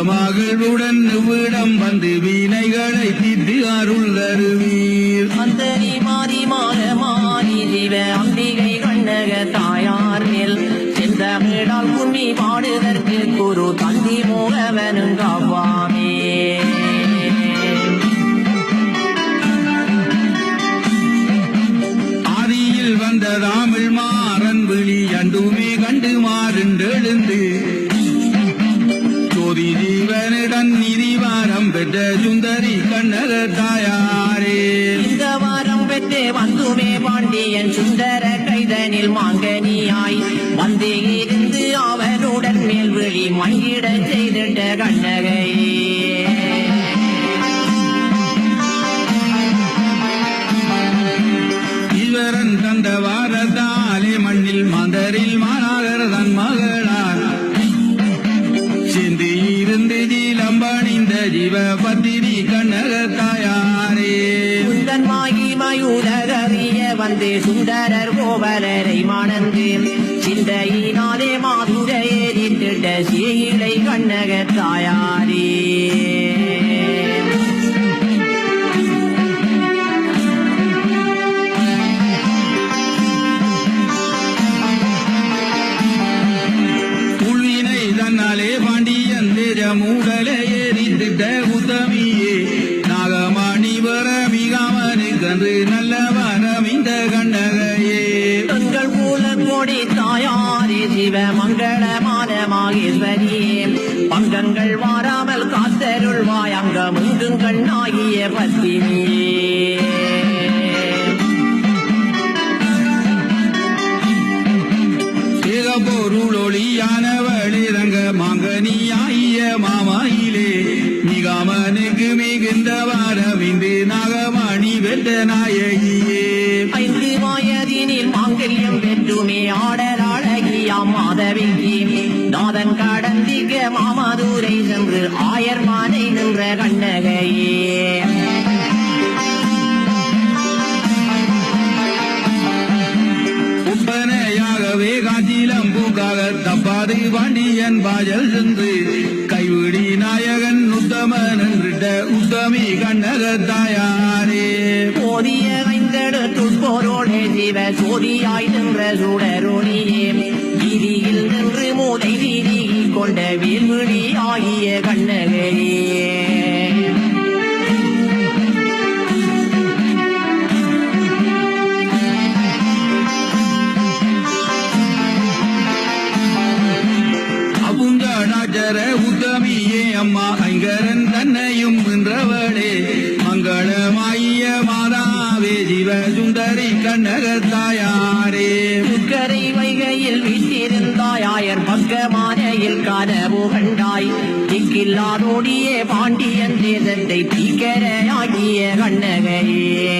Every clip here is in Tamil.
மகள்வுடன் விடம் வந்து வீணைகளை திட்டு அருள் தருவீர். அந்தரி மாறி மாறி சிவ அம்பிகை கண்ணக தாயார் மேல் செந்தமிழால் கும்மி பாடுதற்கு குரு தந்தி மோகவனும் காவாமே. ஆதியில் வந்த தமிழ் மாறன் விழி அண்டுமே கண்டு மாறுண்டெழுந்து சோதி ஜீவனிடம் நிதிவாரம் பெற்ற சுந்தரி கண்ணக தாயாரே. இந்த வாரம் பெற்றே வந்துமே பாண்டியன் சுந்தர கைதனில் மாங்கனியாய் வந்தே இருந்து அவனுடன் மேல் விழி மங்கிட செய்திட்ட கண்ணகையே. ஈஸ்வரன் தந்த வாரத்தாலே மண்ணில் மாந்தரில் மாநகர் தன் மகளார் சிந்தி இருந்து ஜீலம்பணிந்த ஜீவ பத்தினி கண்ணக தாயாரே. குந்தன் மாகி மயூரறிய வந்தே சுந்தரர் கோவலரை மணந்து சிந்தையினாலே மாதுரையே நின்றுட்ட சீலை கண்ணக தாயாரே. உள்வினை தன்னாலே பாண்டியன் தேஜ மூடலே எரிந்திட்ட உத்தமியே நாகமணி வர மிகாமனுக்கன்று நல்ல வரம் இந்த கண்ணகையே. பெண்கள் கூல கோடி தாயாரே சிவ மங்கள மான மாகேஸ்வரியே பங்கங்கள் வாராமல் காத்தருள்வாய் அங்கமுங்கும் கண்ணாகிய பத்தினியே. பொருளொளியானவளே ரங்க மாங்கனியாய மாமாயிலே மிகாமனுக்கு மிகுந்த வாரமிந்து நாகமணி வென்ற நாயகியே. 5 வயதினில் மாங்கல்யம் பெற்றுமே ஆடல் அழகியாம் மாதவிக்கு நாதன் கடந்திக்க மாமதுரை சென்று ஆயர் மானை நின்ற கண்ணகையே. ஒப்பனையாகவே காஞ்சிலம் பூக்காக தப்பாது பாண்டியன் பாஜல் சென்று கைவிடி நாயகன் உத்தமன் என்றிட்ட உத்தமி கண்ணக தாயாரே. போதிய வைந்தெடுத்துட்போரோடே சிவ சோதியாய் நின்ற சுடரொளியே வீதியில் நின்று மூதை வீதி கொண்ட வீழ்விழி ஆகிய கண்ணகையே. அபுஞ்சடாச்சர உத்தமியே அம்மா ஐங்கரன் தன்னையும் வென்றவளே மங்களமாயிய மாதாவே ஜீவ சுந்தரி கண்ணக தாயாரே. முக்கரை வைகையில் வீட்டிருந்தாயாயர் பக்கமானையில் கனவு கண்டாய் திக்கில்லாதோடியே பாண்டியன் தேசத்தை தீக்கரையாகிய கண்ணகையே.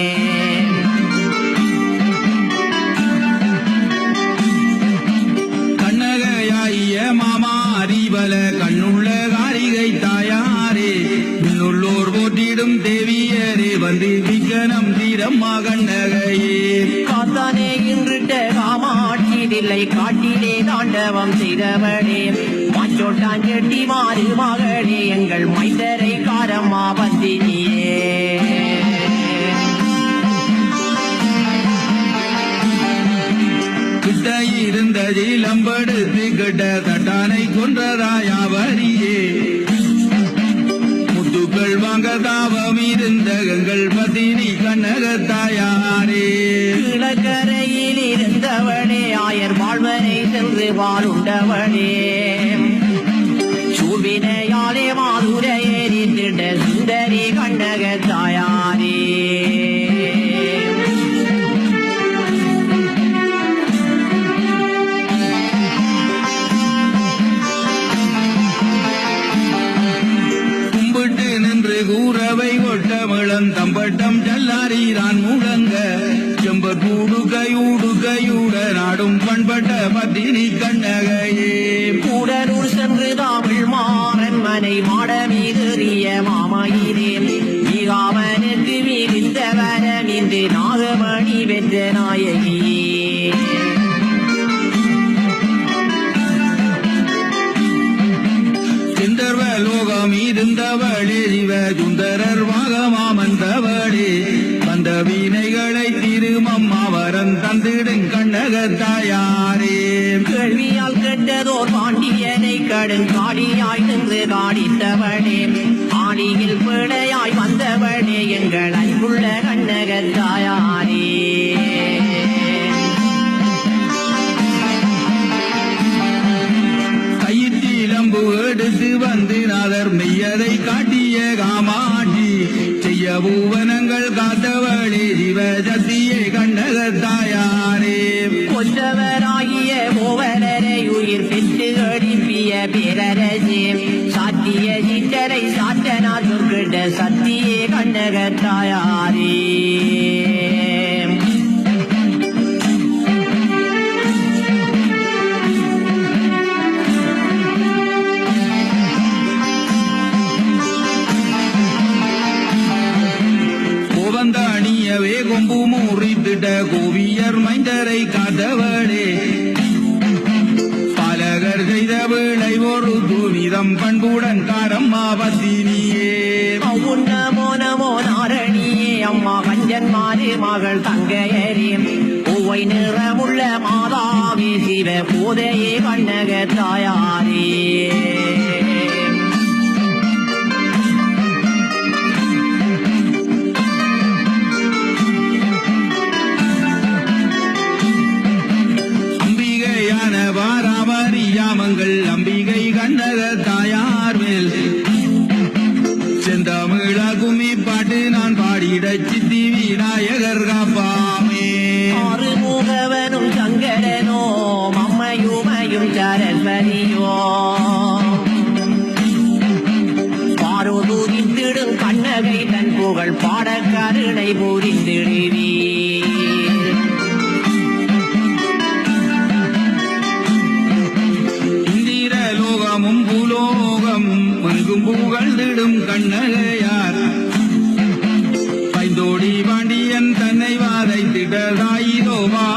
கண்ணகையாய மாமா அறிவல கண்ணுள்ள காரிகை தாயாரே இன்னுள்ளோர் போற்றிடும் தேவியரே வந்து விக்கனம் தீரம்மா கண்ணகையே. காத்தானே இன்றுட்ட காமாட்சியில்லை காட்டிலே தாண்டவம் செய்தவளே மாச்சோட்டான் செட்டி மாறு மகளே எங்கள் மைத்தரை காரம்மா பத்தினியே. கிட்ட இருந்த ஜீலம்படுத்து கெட்ட தட்டானை கொன்றதாயாவரியே முத்துக்கள் வாங்க தாபம் இருந்த எங்கள் பத்தினி கண்ணக தாயாரே. கிழக்கரையில் இருந்தவளே ஆயர் வாழ்வனை சென்று வாழுண்டவளே சூழ்வினையாலே மாதுரையே நின்றுட்ட சுந்தரி கண்ணக தாயாரே. கூறவை ஒட்டமிழம் தம்பட்டம் ஜல்லாரிதான் முழங்க செம்பூடுகையூடுகையூட நாடும் பண்பட்ட பத்தினி கண்ணகையே. கூடலூர் சென்று தமிழ் மாறன் மனை மாட மீதறிய மாமயிலே மிகாமனுக்கு மிகுந்த வரமின்று நாகமணி வென்ற நாயகியே. லோகம் இருந்தவளே சிவ சுந்தரர் வாகமாமந்தவளே வந்த வீணைகளை திருமம்மா வரன் தந்திடும் கண்ணகத்தாயாரே கேள்வியால் கெட்டதோர் பாண்டியனை கடுங்காடியாய் நின்று காடித்தவனே ஆடியில் பிழையாய் வந்தவனே எங்கள் அன்புள்ள கண்ணகத்தாயாரே கையிலம்பு எடுத்து வந்து நாதர் மெய்யதை காட்டிய காமாட்சி செய்ய பூவனங்கள் காத்தவளே சிவ சத்தியே கண்ணகத்தாயாரே கொற்றவராகிய கோவலரை உயிர் பெற்று எழுப்பிய பேரரசே சாத்திய சித்தரை சாத்தனா சொற்கிட்ட சத்தியே கண்ணகத்தாயாரே கோவந்தாணியவே கொம்பு மூறித்திட்ட கோவியர் மைந்தரை காத்தவளே பாலகர் செய்த விளை ஒரு தூவிதம் பண்புடன் காரம்மா பத்தினியே நமோ நமோ நாரணியே அம்மா கஞ்சன்மாரே மகள் தங்கையரே பூவை நிறமுள்ள மாதாவே சிவ போதையே கண்ணகத்தாயாரே அம்பிகையான வாராவரியாமங்கள் அம்பிகை கண்ணகத்தாயார் மேல் செந்தமிழ கும்மி பாட்டு நான் பாடிட சித்தி விநாயகர் காப்பாமே ஆறுமுகவனும் சங்கரனோ அம்மையுமையும் சரஸ்வதியோ பாரோதுதித்திடும் கண்ணகை தன் புகழ் பாட கருணை புரிந்திடுவீர் இந்திர லோகமும் பூலோகம் எங்கும் புகழ்ந்திடும் கண்ணகையார் பைந்தோடி பாண்டியன் தன்னை வாதைத்திட தாயிதோவா